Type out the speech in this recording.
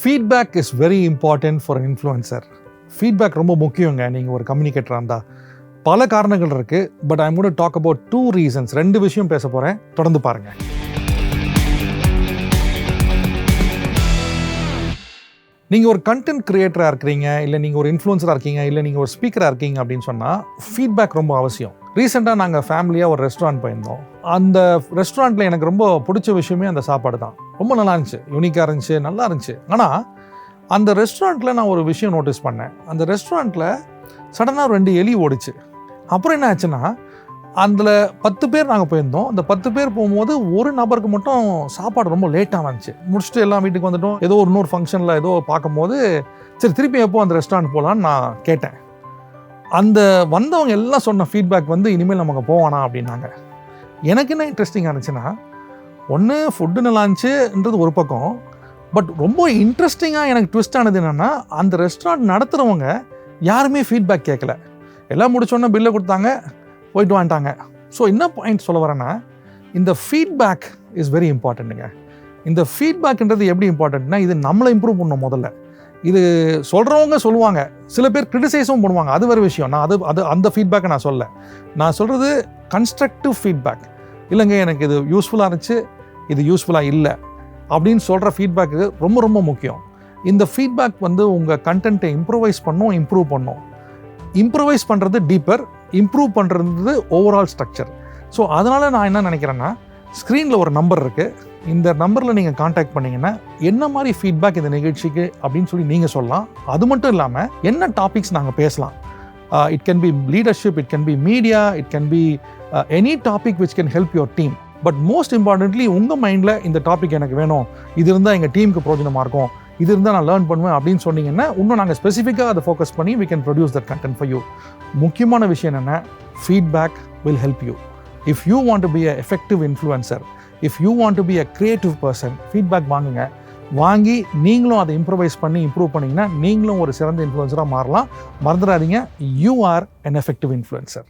Feedback is very important for influencer. Feedback ரொம்ப முக்கியங்க நீங்கள் ஒரு கம்யூனிகேட்டராக இருந்தால். பல காரணங்கள் இருக்குது. But I'm going to talk about 2 reasons. 2 விஷயம் பேச போகிறேன். தொடர்ந்து பாருங்கள். நீங்கள் ஒரு கண்டென்ட் கிரியேட்டராக இருக்கிறீங்க, இல்லை நீங்கள் ஒரு இன்ஃப்ளூயன்சராக இருக்கீங்க, இல்லை நீங்கள் ஒரு ஸ்பீக்கராக இருக்கீங்க அப்படின்னு சொன்னால் ஃபீட்பேக் ரொம்ப அவசியம். ரீசெண்டாக நாங்கள் ஃபேமிலியாக ஒரு ரெஸ்டாரண்ட் போயிருந்தோம். அந்த ரெஸ்டாரண்ட்டில் எனக்கு ரொம்ப பிடிச்ச விஷயமே அந்த சாப்பாடு தான். ரொம்ப நல்லா இருந்துச்சு, யூனிக்காக இருந்துச்சு, நல்லா இருந்துச்சு. ஆனால் அந்த ரெஸ்டாரண்ட்டில் நான் ஒரு விஷயம் நோட்டீஸ் பண்ணேன். அந்த ரெஸ்டாரண்ட்டில் சடனாக 2 எலி ஓடிச்சு. அப்புறம் என்ன ஆச்சுன்னா, அதில் 10 பேர் நாங்கள் போயிருந்தோம். அந்த 10 பேர் போகும்போது ஒரு நபருக்கு மட்டும் சாப்பாடு ரொம்ப லேட்டாக வந்துச்சு. முடிச்சுட்டு எல்லாம் வீட்டுக்கு வந்துட்டோம். ஏதோ ஒரு இன்னொரு ஃபங்க்ஷனில் ஏதோ பார்க்கும்போது சரி திருப்பி எப்போ அந்த ரெஸ்டாரண்ட் போகலான்னு நான் கேட்டேன். அந்த வந்தவங்க எல்லாம் சொன்ன ஃபீட்பேக் வந்து இனிமேல் நமக்கு போவானா அப்படின்னாங்க. எனக்கு என்ன இன்ட்ரெஸ்டிங்காக இருந்துச்சுன்னா, ஒன்று ஃபுட்டு நல்லா இருந்துச்சுன்றது ஒரு பக்கம். பட் ரொம்ப இன்ட்ரெஸ்டிங்காக எனக்கு ட்விஸ்ட் ஆனது என்னென்னா, அந்த ரெஸ்டாரண்ட் நடத்துகிறவங்க யாருமே ஃபீட்பேக் கேட்கல. எல்லாம் முடிச்சோன்னே பில்லை கொடுத்தாங்க, போயிட்டு வந்துட்டாங்க. ஸோ என்ன பாயிண்ட் சொல்ல வரேன்னா, இந்த ஃபீட்பேக் இஸ் வெரி இம்பார்ட்டண்ட்டுங்க. இந்த ஃபீட்பேக்ன்றது எப்படி இம்பார்ட்டண்ட்னா, இது நம்மளை இம்ப்ரூவ் பண்ணணும். முதல்ல இது சொல்கிறவங்க சொல்லுவாங்க, சில பேர் கிரிட்டிசைஸும் பண்ணுவாங்க, அது வேறு விஷயம். நான் அது அந்த ஃபீட்பேக்கை நான் நான் சொல்கிறது கன்ஸ்ட்ரக்டிவ் ஃபீட்பேக். இல்லைங்க எனக்கு இது யூஸ்ஃபுல்லாக இருந்துச்சு, இது யூஸ்ஃபுல்லாக இல்லை அப்படின்னு சொல்கிற ஃபீட்பேக்கு ரொம்ப ரொம்ப முக்கியம். இந்த ஃபீட்பேக் வந்து உங்கள் கண்டென்ட்டை இம்ப்ரூவைஸ் பண்ணும், இம்ப்ரூவ் பண்ணும். இம்ப்ரூவைஸ் பண்ணுறது டீப்பர், இம்ப்ரூவ் பண்ணுறது ஓவரால் ஸ்ட்ரக்சர். ஸோ அதனால் நான் என்ன நினைக்கிறேன்னா, ஸ்க்ரீனில் ஒரு நம்பர் இருக்குது. இந்த நம்பரில் நீங்கள் காண்டாக்ட் பண்ணிங்கன்னா என்ன மாதிரி ஃபீட்பேக் இந்த நிகழ்ச்சிக்கு அப்படின்னு சொல்லி நீங்கள் சொல்லலாம். அது மட்டும் இல்லாமல் என்ன டாபிக்ஸ் நாங்கள் பேசலாம். It can be leadership, it can be media, it can be any topic which can help your team. But most importantly உங்கள் மைண்டில் இந்த டாபிக் எனக்கு வேணும், இது இருந்தால் எங்கள் டீமுக்கு பிரோஜனமாக இருக்கும், இது இருந்தால் நான் லேர்ன் பண்ணுவேன் அப்படின்னு சொன்னீங்கன்னா இன்னும் நாங்கள் ஸ்பெசிஃபிக்காக அதை ஃபோக்கஸ் பண்ணி we can produce that content for you. முக்கியமான விஷயம் என்னென்னா, feedback will help you. If you want to be an effective influencer, if you want to be a creative person, feedback வாங்கி நீங்களும் அதை இம்ப்ரூவைஸ் பண்ணி இம்ப்ரூவ் பண்ணிங்கன்னா நீங்களும் ஒரு சிறந்த இன்ஃப்ளூயன்சராக மாறலாம். மறந்துடாதீங்க, you are an effective influencer.